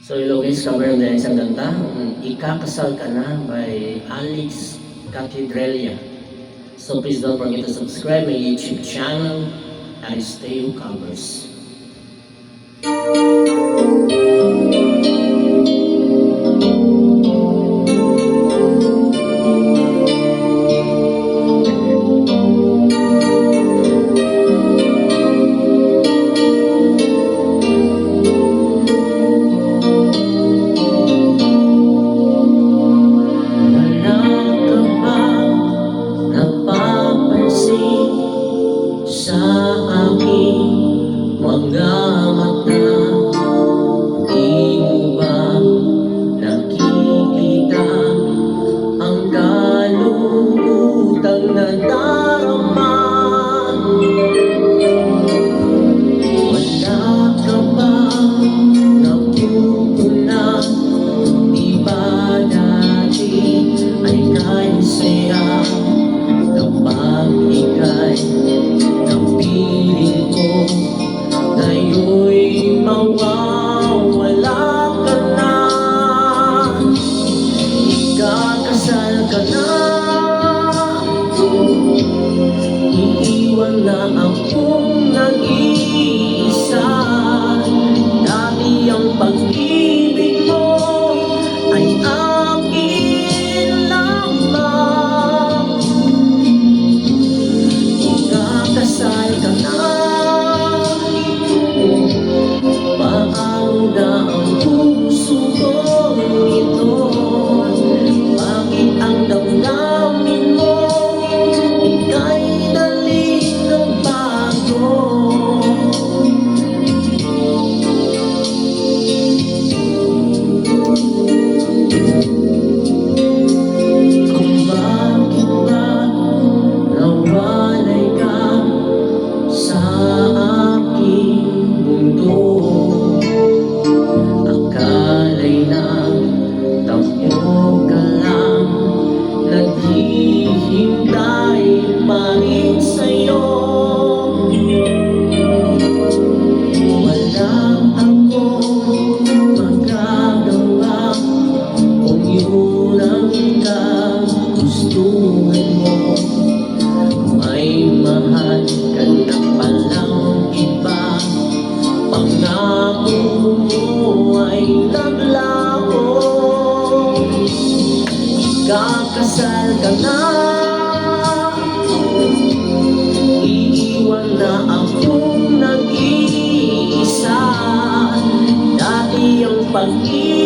So hello guys, kameron din isang kanta, Ikakasal Ka Na by Alex Cathedralia. So please don't forget to subscribe my YouTube channel, Aristeo Covers. Sa aking mga mata, di mo ba nakikita ang kalungkutang nadarama? Wala ka bang napupuna? Di ba dati ay kansaya kapag ika'y piling ko, ngayon'y mawawala ka na. Ikakasal ka na, iiwan na akong nag-iisa. Dati ang pag-ibig mo ay akin lamang. Ikakasal ka na, paano na ang puso kong ito? Bakit ang damdamin mo ika'y daling nagbago? Kung bakit ba nawalay ka sa aking mundo, akala'y nagtampo ka lang, naghihintay pa rin sa'yo. Wala akong magagawa kung yun ang kagustuhan mo. May mahal ka na palang iba, pangako mo ay naglaho. Ikakasal ka na, iiwan na akong nag-iisa. Dati ang pag-ibig